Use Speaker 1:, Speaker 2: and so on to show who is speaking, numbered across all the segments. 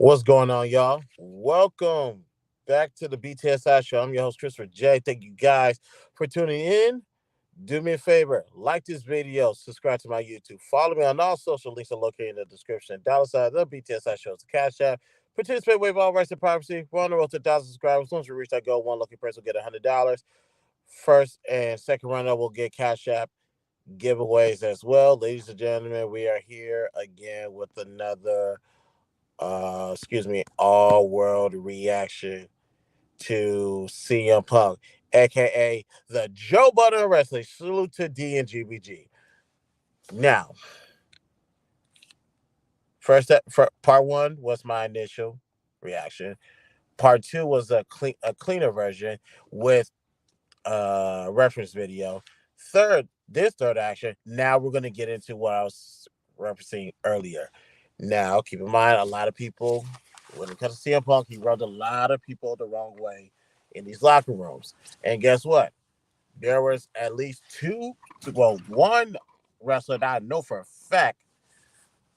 Speaker 1: What's going on, y'all? Welcome back to the BTSI show. I'm your host, Christopher J. Thank you guys for tuning in. Do me a favor, like this video, subscribe to my YouTube, follow me on all social links are located in the description. $sign the BTSI show is the Cash App. Participate, waive all rights and privacy. We're on the road to 1,000 subscribers. Once we reach that goal, one lucky person will get $100. First and second runner will get Cash App giveaways as well. Ladies and gentlemen, we are here again with another all world reaction to CM Punk, aka the Joe Budden of Wrestling. Salute to D and GBG. Now, part one was my initial reaction. Part two was a cleaner version with reference video. This third action. Now we're gonna get into what I was referencing earlier. Now, keep in mind, a lot of people, when it comes to CM Punk, he rubbed a lot of people the wrong way in these locker rooms. And guess what? There was at least one wrestler that I know for a fact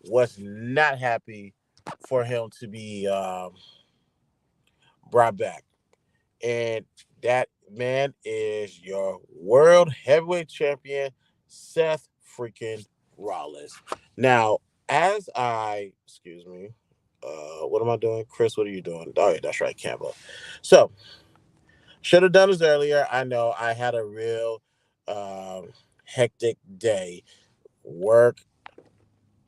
Speaker 1: was not happy for him to be brought back. And that man is your world heavyweight champion, Seth freaking Rollins. Now, what am I doing? Chris, what are you doing? Oh, yeah, that's right, Campbell. So, should have done this earlier. I know I had a real hectic day. Work,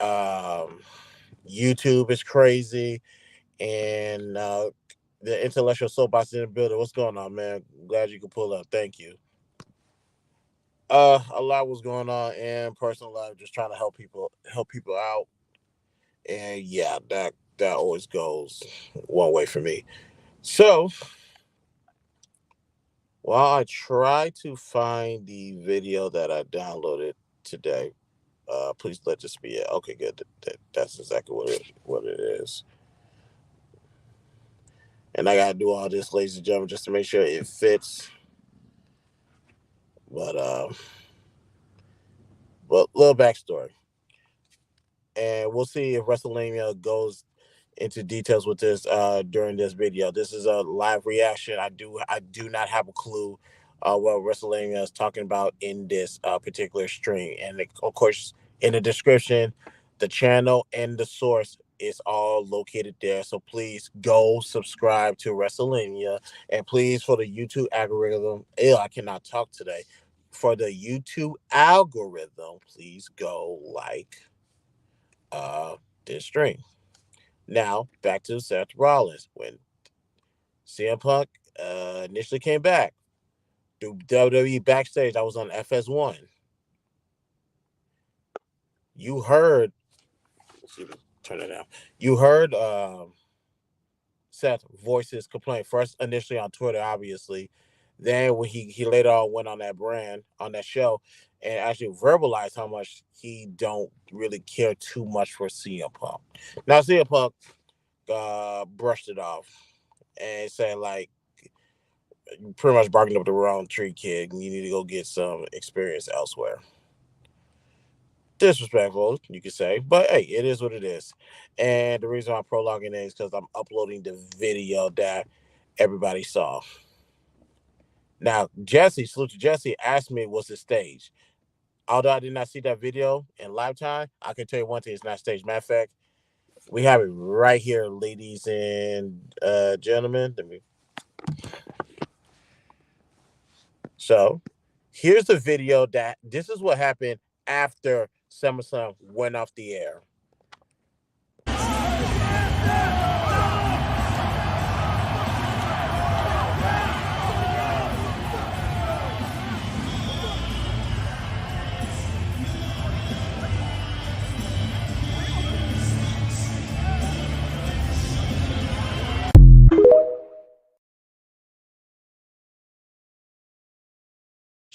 Speaker 1: YouTube is crazy, and the intellectual soapbox in the building. What's going on, man? Glad you could pull up. Thank you. A lot was going on in personal life, just trying to help people out, and yeah, that always goes one way for me. So, while I try to find the video that I downloaded today, please let this be it. Okay, good. That's exactly what it is. And I gotta do all this, ladies and gentlemen, just to make sure it fits. But little backstory, and we'll see if WrestleMania goes into details with this during this video. This is a live reaction. I do not have a clue what WrestleMania is talking about in this particular stream, and of course in the description, the channel and the source is all located there. So please go subscribe to WrestleMania, and please for the YouTube algorithm. Ew, I cannot talk today. For the YouTube algorithm, please go like this stream. Now, back to Seth Rollins. When CM Punk initially came back through WWE backstage, I was on FS1. You heard, let's see if we turn it down. You heard Seth voice his complaint first initially on Twitter, obviously. Then when he later on went on that show, and actually verbalized how much he don't really care too much for CM Punk. Now CM Punk brushed it off and saying like, pretty much barking up the wrong tree, kid. You need to go get some experience elsewhere. Disrespectful, you could say, but hey, it is what it is. And the reason I'm prologuing it is because I'm uploading the video that everybody saw. Now, salute to Jesse, asked me what's the stage. Although I did not see that video in live time, I can tell you one thing: it's not staged. Matter of fact, we have it right here, ladies and gentlemen. So here's the video this is what happened after SummerSlam went off the air.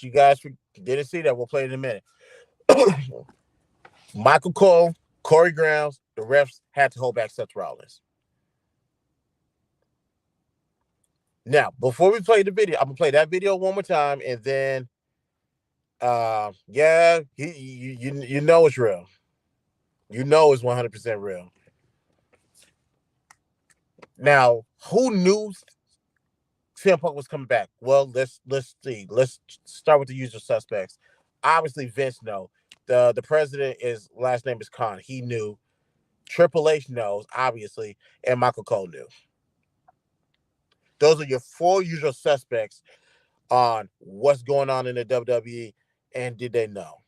Speaker 1: You guys didn't see that, we'll play it in a minute. Michael Cole, Corey Grounds, the refs had to hold back Seth Rollins. Now, before we play the video, I'm gonna play that video one more time, and then, you know it's real. You know it's 100% real. Now, who knew CM Punk was coming back? Well, let's see. Let's start with the usual suspects. Obviously, Vince knows. The president is last name is Khan. He knew. Triple H knows, obviously, and Michael Cole knew. Those are your four usual suspects on what's going on in the WWE, and did they know?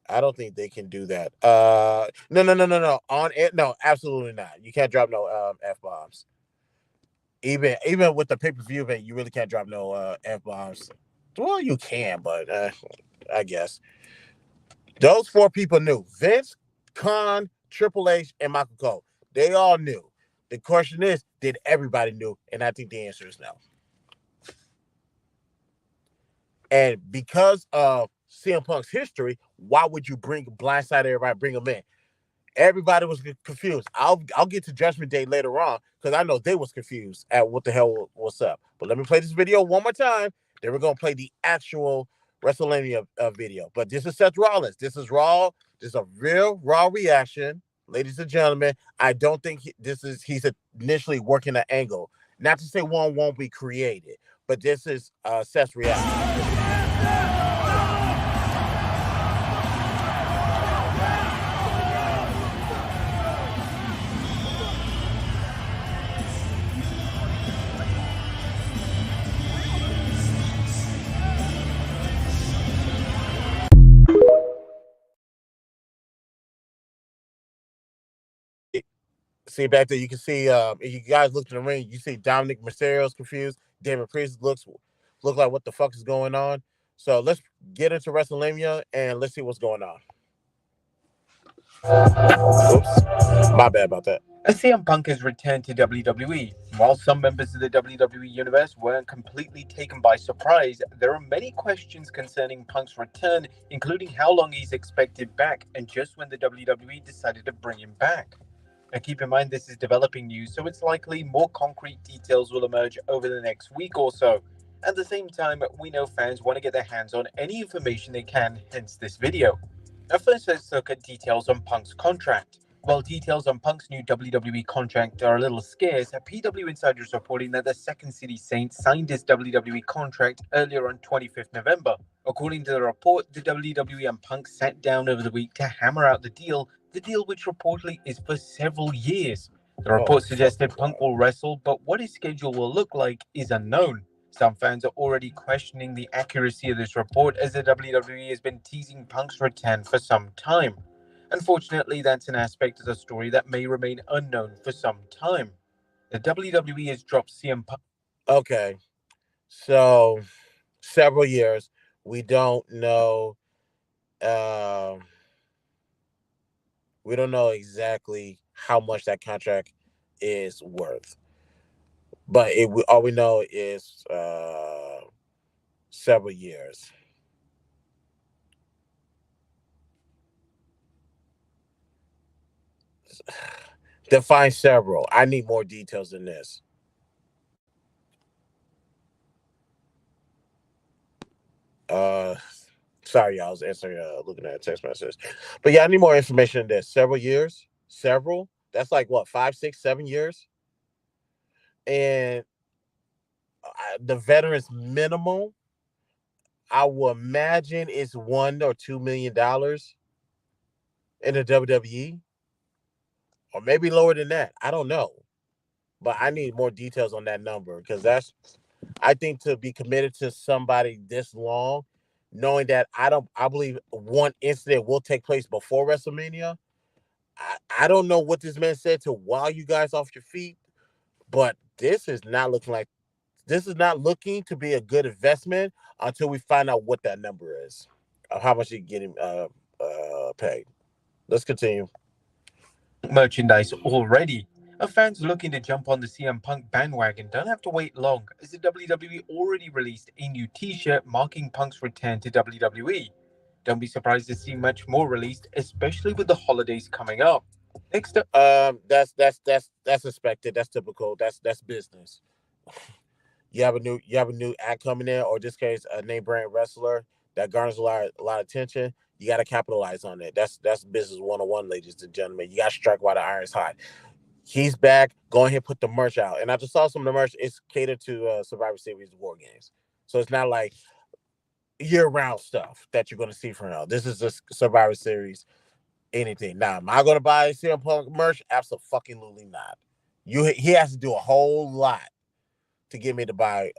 Speaker 1: I don't think they can do that. No. On it, no, absolutely not. You can't drop no f bombs. Even with the pay per view event, you really can't drop no f bombs. Well, you can, but I guess those four people knew: Vince, Khan, Triple H, and Michael Cole. They all knew. The question is, did everybody knew? And I think the answer is no. And because of CM Punk's history, why would you blindside everybody, bring them in? Everybody was confused. I'll get to Judgment Day later on because I know they was confused at what the hell was up. But let me play this video one more time. Then we're gonna play the actual WrestleMania video. But this is Seth Rollins. This is raw. This is a real raw reaction, ladies and gentlemen. I don't think he's initially working an angle. Not to say one won't be created, but this is Seth's reaction. See back there, you can see if you guys look in the ring, you see Dominic Mysterio's confused. David Priest look like what the fuck is going on. So let's get into WrestleMania and let's see what's going on. Oops, my bad about that.
Speaker 2: As CM Punk has returned to WWE, while some members of the WWE universe weren't completely taken by surprise, there are many questions concerning Punk's return, including how long he's expected back and just when the WWE decided to bring him back. Now keep in mind this is developing news, so it's likely more concrete details will emerge over the next week or so. At the same time, we know fans want to get their hands on any information they can, hence this video. Now first let's look at details on Punk's contract. While details on Punk's new WWE contract are a little scarce, PW Insider is reporting that the Second City Saints signed his WWE contract earlier on 25th November. According to the report, the WWE and Punk sat down over the week to hammer out the deal which reportedly is for several years. The report suggested Punk will wrestle, but what his schedule will look like is unknown. Some fans are already questioning the accuracy of this report as the WWE has been teasing Punk's return for some time. Unfortunately, that's an aspect of the story that may remain unknown for some time. The WWE has dropped CM Punk.
Speaker 1: Okay, so several years. We don't know. Um, we don't know exactly how much that contract is worth, but all we know is several years. Define several. I need more details than this. Uh, sorry, y'all. I was answering, looking at a text message. But yeah, I need more information than this. Several years. Several. That's like what, 5, 6, 7 years. And the veterans minimum, I will imagine it's $1 or $2 million in the WWE, or maybe lower than that. I don't know, but I need more details on that number because I think to be committed to somebody this long, knowing that I believe one incident will take place before WrestleMania. I don't know what this man said to wow you guys off your feet, but this is not looking to be a good investment until we find out what that number is, how much you get him paid. Let's continue.
Speaker 2: Merchandise already. Fans looking to jump on the CM Punk bandwagon don't have to wait long, as the WWE already released a new t-shirt marking Punk's return to WWE. Don't be surprised to see much more released, especially with the holidays coming up. Next up,
Speaker 1: That's expected. That's typical. That's business. You have a new act coming in, or in this case, a name brand wrestler that garners a lot of attention. You got to capitalize on it. That's business 101, ladies and gentlemen. You got to strike while the iron's hot. He's back. Go ahead and put the merch out. And I just saw some of the merch. It's catered to Survivor Series War Games. So it's not like year round stuff that you're going to see from him. This is just Survivor Series anything. Now, am I going to buy CM Punk merch? Absolutely not. He has to do a whole lot to get me to buy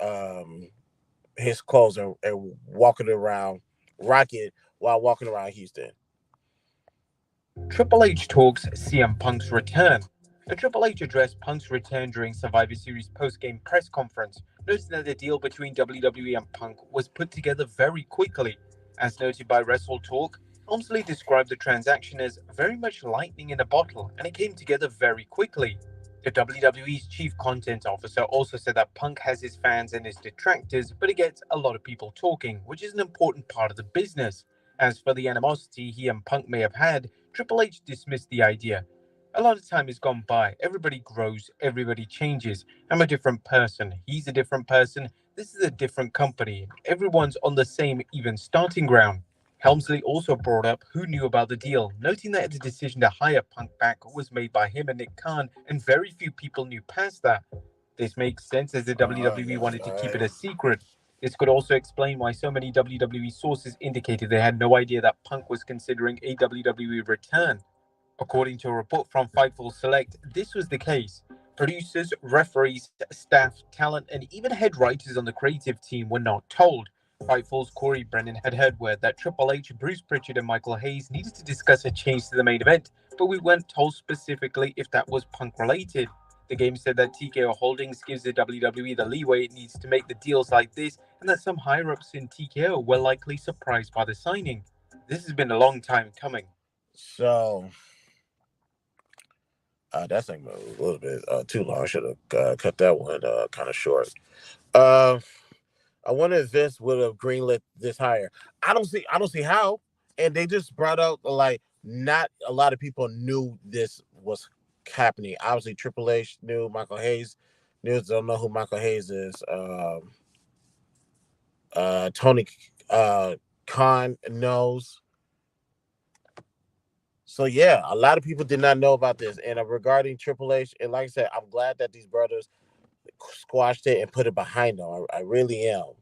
Speaker 1: his clothes and walking around, rock it while walking around Houston.
Speaker 2: Triple H talks CM Punk's return. The Triple H addressed Punk's return during Survivor Series post-game press conference, noting that the deal between WWE and Punk was put together very quickly. As noted by Wrestle Talk, Helmsley described the transaction as very much lightning in a bottle, and it came together very quickly. The WWE's chief content officer also said that Punk has his fans and his detractors, but it gets a lot of people talking, which is an important part of the business. As for the animosity he and Punk may have had, Triple H dismissed the idea. A lot of time has gone by. Everybody grows, everybody changes. I'm a different person. He's a different person. This is a different company. Everyone's on the same even starting ground. Helmsley also brought up who knew about the deal, noting that the decision to hire Punk back was made by him and Nick Khan, and very few people knew past that. This makes sense as the WWE
Speaker 1: Yes,
Speaker 2: wanted to
Speaker 1: all
Speaker 2: keep it
Speaker 1: right.
Speaker 2: a secret. This could also explain why so many WWE sources indicated they had no idea that Punk was considering a WWE return. According to a report from Fightful Select, this was the case. Producers, referees, staff, talent, and even head writers on the creative team were not told. Fightful's Corey Brennan had heard word that Triple H, Bruce Pritchard, and Michael Hayes needed to discuss a change to the main event, but we weren't told specifically if that was Punk related. The game said that TKO Holdings gives the WWE the leeway it needs to make the deals like this, and that some higher ups in TKO were likely surprised by the signing. This has been a long time coming.
Speaker 1: So that segment was a little bit too long. I should have cut that one kind of short. Uh, I wonder if Vince would have greenlit this hire. I don't see how. And they just brought out like not a lot of people knew this was happening. Obviously, Triple H knew. Michael Hayes knew. Don't know who Michael Hayes is. Tony Khan knows. So yeah, a lot of people did not know about this. And regarding Triple H, and like I said, I'm glad that these brothers squashed it and put it behind them. I really am.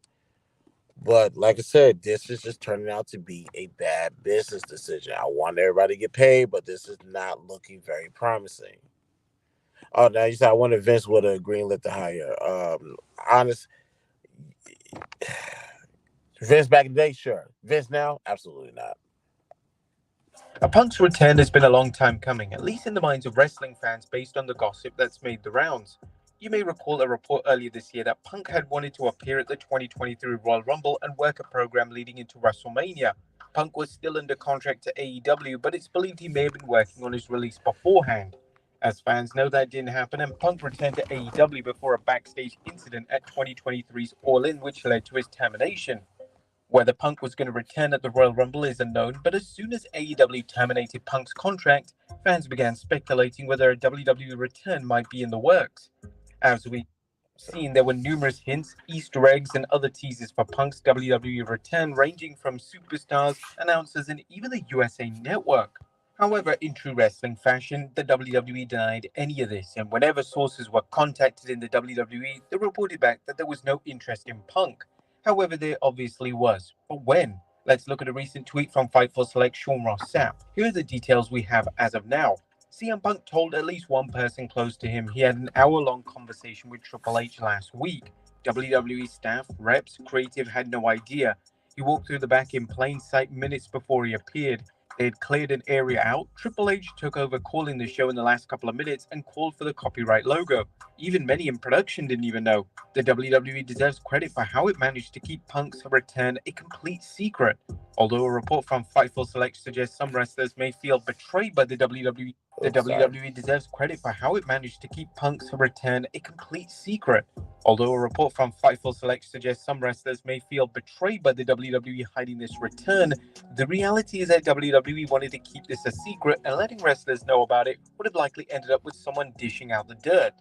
Speaker 1: But like I said, this is just turning out to be a bad business decision. I want everybody to get paid, but this is not looking very promising. Oh, now you said I wonder if Vince would have greenlit the hire. Honest, Vince back in the day, sure. Vince now, absolutely not.
Speaker 2: A Punk's return has been a long time coming, at least in the minds of wrestling fans based on the gossip that's made the rounds. You may recall a report earlier this year that Punk had wanted to appear at the 2023 Royal Rumble and work a program leading into WrestleMania. Punk was still under contract to AEW, but it's believed he may have been working on his release beforehand. As fans know, that didn't happen, and Punk returned to AEW before a backstage incident at 2023's All In, which led to his termination. Whether Punk was going to return at the Royal Rumble is unknown, but as soon as AEW terminated Punk's contract, fans began speculating whether a WWE return might be in the works. As we seen, there were numerous hints, Easter eggs, and other teasers for Punk's WWE return, ranging from superstars, announcers, and even the USA Network. However, in true wrestling fashion, the WWE denied any of this, and whenever sources were contacted in the WWE, they reported back that there was no interest in Punk. However, there obviously was. But when? Let's look at a recent tweet from Fightful Select Sean Ross Sapp. Here are the details we have as of now. CM Punk told at least one person close to him he had an hour-long conversation with Triple H last week. WWE staff, reps, creative had no idea. He walked through the back in plain sight minutes before he appeared. They had cleared an area out. Triple H took over calling the show in the last couple of minutes and called for the copyright logo. Even many in production didn't even know. The WWE deserves credit for how it managed to keep Punk's return a complete secret. Although a report from Fightful Select suggests some wrestlers may feel betrayed by the WWE, the
Speaker 1: Oops, sorry.
Speaker 2: WWE deserves credit for how it managed to keep Punk's return a complete secret. Although a report from Fightful Select suggests some wrestlers may feel betrayed by the WWE hiding this return, the reality is that WWE wanted to keep this a secret, and letting wrestlers know about it would have likely ended up with someone dishing out the dirt.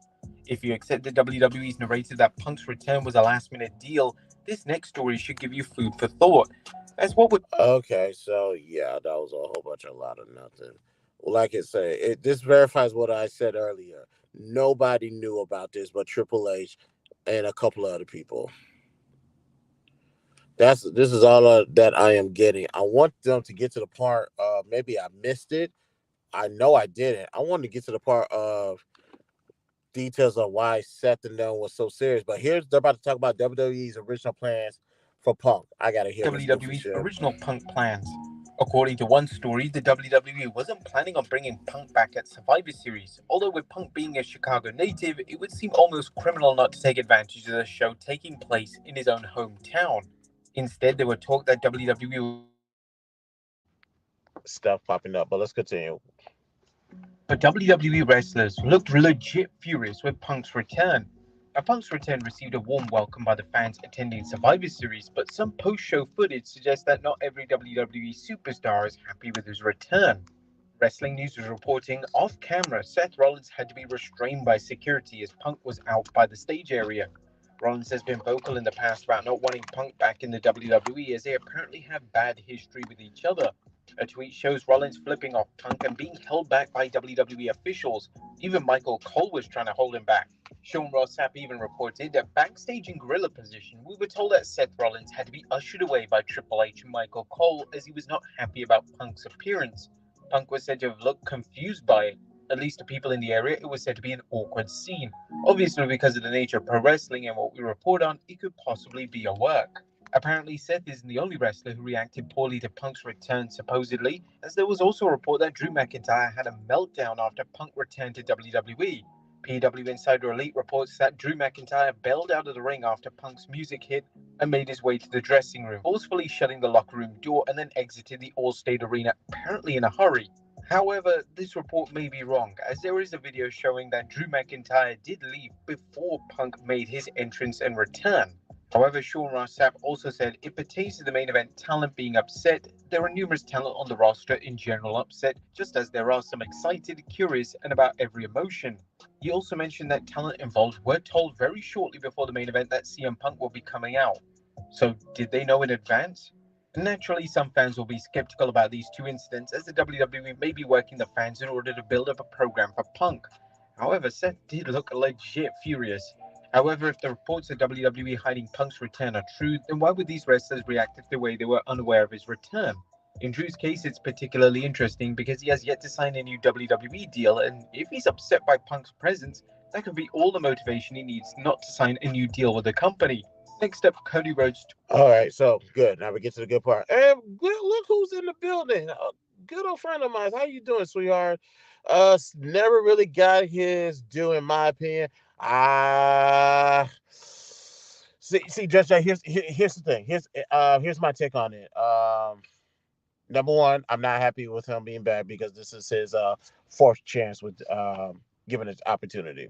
Speaker 2: If you accept the WWE's narrative that Punk's return was a last minute deal, this next story should give you food for thought. As what would
Speaker 1: Okay, so yeah, that was a whole bunch of lot of nothing. Like I said, this verifies what I said earlier. Nobody knew about this but Triple H and a couple of other people. This is all that I am getting. I want them to get to the part. Maybe I missed it. I know I didn't. I wanted to get to the part of details on why Seth and them was so serious. But here's they're about to talk about WWE's original plans for Punk. I gotta hear this goofy
Speaker 2: WWE's
Speaker 1: shit.
Speaker 2: original Punk plans. According to one story, the WWE wasn't planning on bringing Punk back at Survivor Series. Although with Punk being a Chicago native, it would seem almost criminal not to take advantage of the show taking place in his own hometown. Instead, there were talk that WWE was planning to bring Punk back.
Speaker 1: Stuff popping up, but let's continue.
Speaker 2: But WWE wrestlers looked legit furious with Punk's return. Now, Punk's return received a warm welcome by the fans attending Survivor Series, but some post show footage suggests that not every WWE superstar is happy with his return. Wrestling News was reporting off camera Seth Rollins had to be restrained by security as Punk was out by the stage area. Rollins has been vocal in the past about not wanting Punk back in the WWE as they apparently have bad history with each other. A tweet shows Rollins flipping off Punk and being held back by WWE officials. Even Michael Cole was trying to hold him back. Sean Ross Sapp even reported that backstage in gorilla position, we were told that Seth Rollins had to be ushered away by Triple H and Michael Cole as he was not happy about Punk's appearance. Punk was said to have looked confused by it. At least to people in the area, it was said to be an awkward scene. Obviously, because of the nature of pro wrestling and what we report on, it could possibly be a work. Apparently, Seth isn't the only wrestler who reacted poorly to Punk's return, supposedly, as there was also a report that Drew McIntyre had a meltdown after Punk returned to WWE. PW Insider Elite reports that Drew McIntyre bailed out of the ring after Punk's music hit and made his way to the dressing room, forcefully shutting the locker room door and then exited the All-State Arena, apparently in a hurry. However, this report may be wrong, as there is a video showing that Drew McIntyre did leave before Punk made his entrance and return. However, Sean Ross Sapp also said it pertains to the main event talent being upset. There are numerous talent on the roster in general upset, just as there are some excited, curious, and about every emotion. He also mentioned that talent involved were told very shortly before the main event that CM Punk will be coming out. So, did they know in advance? Naturally, some fans will be skeptical about these two incidents, as the WWE may be working the fans in order to build up a program for Punk. However, Seth did look legit furious. However, if the reports of WWE hiding Punk's return are true, then why would these wrestlers react if the way they were unaware of his return? In Drew's case, it's particularly interesting because he has yet to sign a new WWE deal, and if he's upset by Punk's presence, that could be all the motivation he needs not to sign a new deal with the company. Next up, Cody Rhodes.
Speaker 1: All right, so good. Now we get to the good part. And look who's in the building. Good old friend of mine. How you doing, sweetheart? Never really got his due, in my opinion. Ah, see, Judge. Here's the thing. Here's my take on it. Number one, I'm not happy with him being back because this is his fourth chance with given an opportunity.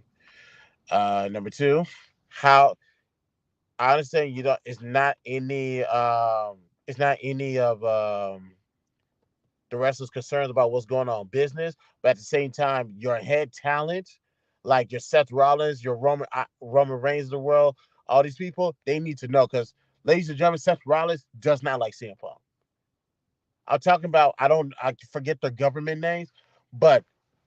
Speaker 1: Number two, how I understand you don't. It's not any of the wrestlers' concerns about what's going on in business, but at the same time, your head talent, like your Seth Rollins, your Roman Reigns of the world, all these people, they need to know because, ladies and gentlemen, Seth Rollins does not like CM Punk. I'm talking about I forget the government names, but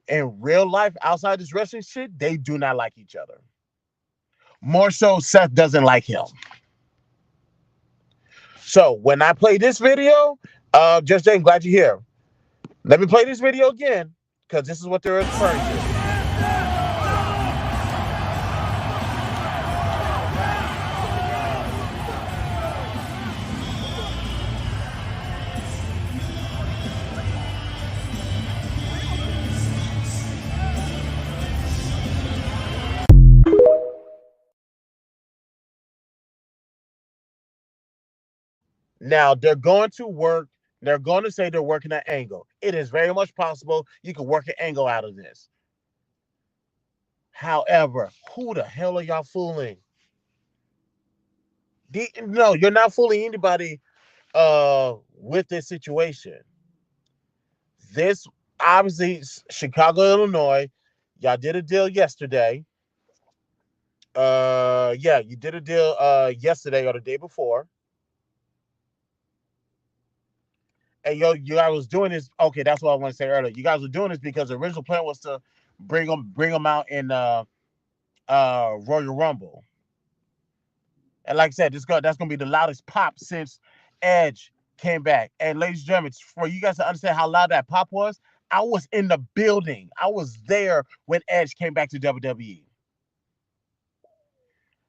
Speaker 1: in real life, outside this wrestling shit, they do not like each other. More so, Seth doesn't like him. So when I play this video, just Jane, glad you're here. Let me play this video again because this is what they're referring to. Now they're going to work. They're going to say they're working an angle. It is very much possible you can work an angle out of this. However, who the hell are y'all fooling? No, you're not fooling anybody with this situation. This obviously Chicago, Illinois. Y'all did a deal yesterday. Yeah, you did a deal yesterday or the day before. And you guys was doing this. Okay, that's what I want to say earlier. You guys were doing this because the original plan was to bring them out in Royal Rumble. And like I said, that's gonna be the loudest pop since Edge came back. And ladies and gentlemen, for you guys to understand how loud that pop was, I was in the building. I was there when Edge came back to WWE.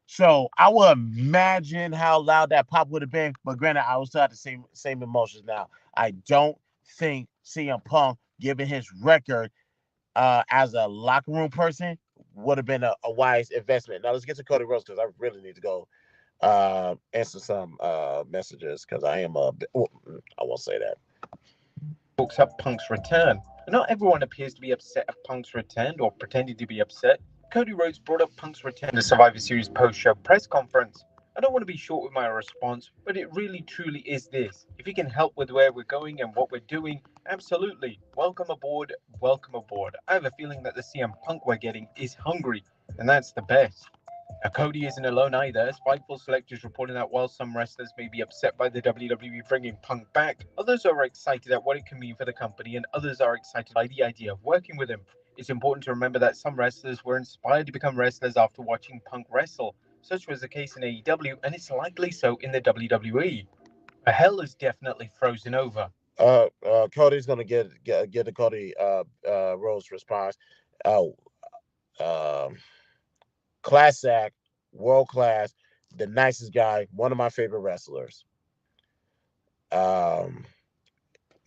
Speaker 1: So I would imagine how loud that pop would have been. But granted, I will still have the same emotions now. I don't think CM Punk, given his record as a locker room person, would have been a wise investment. Now let's get to Cody Rose because I really need to go answer some messages because I am well, I won't say that.
Speaker 2: Talks up Punk's return. Not everyone appears to be upset at Punk's return or pretending to be upset. Cody Rhodes brought up Punk's return to Survivor Series post-show press conference. I don't want to be short with my response, but it really truly is this. If you can help with where we're going and what we're doing, absolutely. Welcome aboard, welcome aboard. I have a feeling that the CM Punk we're getting is hungry, and that's the best. Now, Cody isn't alone either. Spiteful selectors reporting that while some wrestlers may be upset by the WWE bringing Punk back, others are excited at what it can mean for the company, and others are excited by the idea of working with him. It's important to remember that some wrestlers were inspired to become wrestlers after watching Punk wrestle. Such was the case in AEW, and it's likely so in the WWE. A hell is definitely frozen over.
Speaker 1: Cody's gonna get the Cody Rose response. Oh, um, class act, world class, the nicest guy, one of my favorite wrestlers. Um,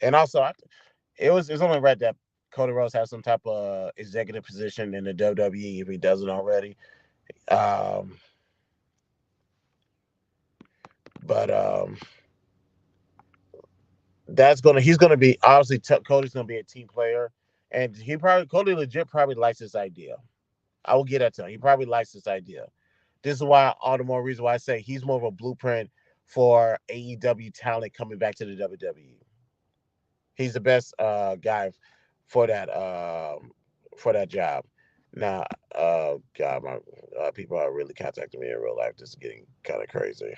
Speaker 1: and also, it's only right that Cody Rose has some type of executive position in the WWE if he doesn't already. Um, but he's gonna be obviously Cody's gonna be a team player, and Cody legit probably likes this idea. I will get that to him. He probably likes this idea. This is why all the more reason why I say he's more of a blueprint for AEW talent coming back to the WWE. He's the best guy for that job. Now, God, my people are really contacting me in real life. This is getting kind of crazy.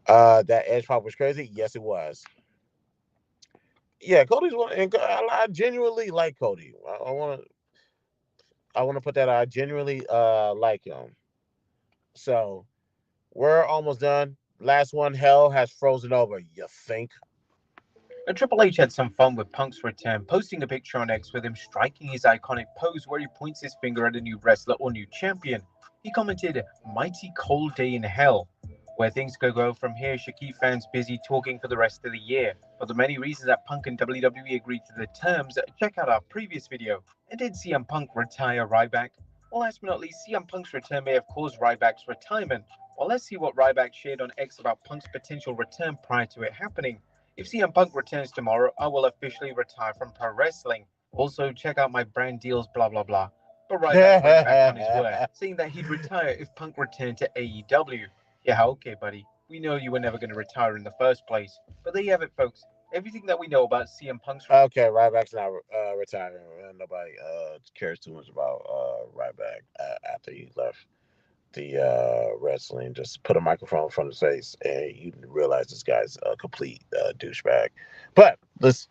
Speaker 1: That Edge pop was crazy. Yes, it was. Yeah, Cody's one, and I genuinely like Cody. I want to put that out. I genuinely like him. So we're almost done. Last one, hell has frozen over. You think?
Speaker 2: And Triple H had some fun with Punk's return, posting a picture on X with him striking his iconic pose where he points his finger at a new wrestler or new champion. He commented, "Mighty cold day in hell." Where things could go from here should keep fans busy talking for the rest of the year. For the many reasons that Punk and WWE agreed to the terms, check out our previous video. And did CM Punk retire Ryback? Well, last but not least, CM Punk's return may have caused Ryback's retirement. Well, let's see what Ryback shared on X about Punk's potential return prior to it happening. If CM Punk returns tomorrow, I will officially retire from pro wrestling. Also, check out my brand deals, blah blah blah. But Ryback went back on his word, saying that he'd retire if Punk returned to AEW. Yeah, okay, buddy. We know you were never going to retire in the first place. But there you have it, folks. Everything that we know about CM Punk's.
Speaker 1: Okay, Ryback's not retiring. Nobody cares too much about Ryback after he left the wrestling. Just put a microphone in front of his face, and you realize this guy's a complete douchebag. But let's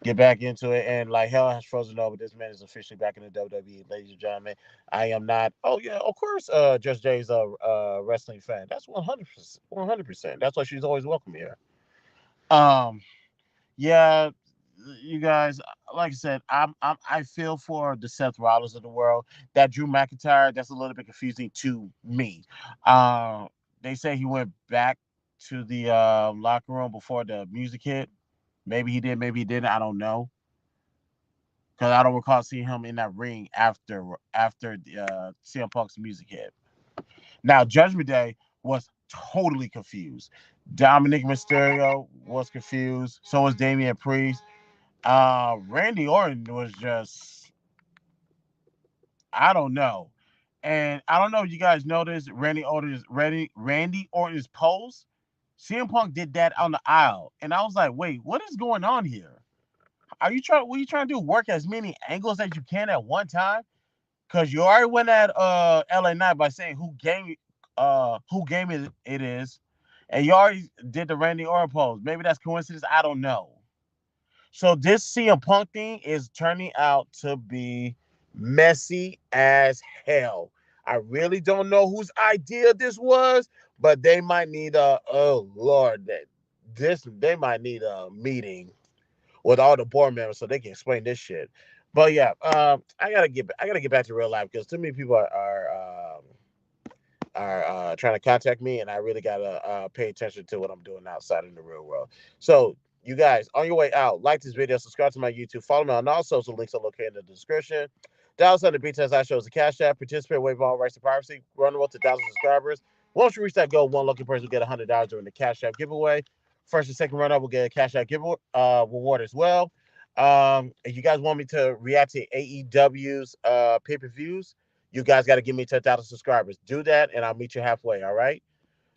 Speaker 1: get back into it. And like hell has frozen over. This man is officially back in the WWE, ladies and gentlemen. I am not. Oh yeah, of course. Just Jay's a wrestling fan. That's 100%. 100%. That's why she's always welcome here. Um. Yeah, you guys, like I said, I feel for the Seth Rollins of the world. That Drew McIntyre, that's a little bit confusing to me. Uh, they say he went back to the locker room before the music hit. Maybe he did, maybe he didn't. I don't know because I don't recall seeing him in that ring after the CM Punk's music hit. Now Judgment Day was totally confused. Dominic Mysterio was confused. So was Damian Priest. Randy Orton was just, I don't know. And I don't know if you guys noticed Randy Orton's pose. CM Punk did that on the aisle. And I was like, wait, what is going on here? What are you trying to do? Work as many angles as you can at one time? Cause you already went at LA Knight by saying who game it is. And you already did the Randy Orton pose. Maybe that's coincidence. I don't know. So this CM Punk thing is turning out to be messy as hell. I really don't know whose idea this was, but they might need a oh lord that this they might need a meeting with all the board members so they can explain this shit. But yeah, I gotta get back to real life because too many people are trying to contact me, and I really gotta pay attention to what I'm doing outside in the real world. So, you guys, on your way out, like this video, subscribe to my YouTube, follow me on all social links are located in the description. Dallas on the BTS I shows the Cash App, participate, waive all rights to privacy, run the road to 1,000 subscribers. Once you reach that goal, one lucky person will get $100 during the Cash App giveaway. First and second runner will get a Cash App giveaway reward as well. If you guys want me to react to AEW's pay-per-views, you guys got to give me 10,000 subscribers. Do that, and I'll meet you halfway. All right.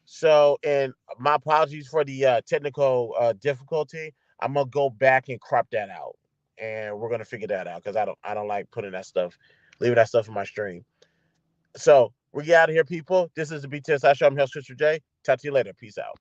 Speaker 1: So, and my apologies for the technical difficulty. I'm gonna go back and crop that out, and we're gonna figure that out because I don't like putting that stuff, leaving that stuff in my stream. So we get out of here, people. This is the BTSI show. I'm your host, Christopher J. Talk to you later. Peace out.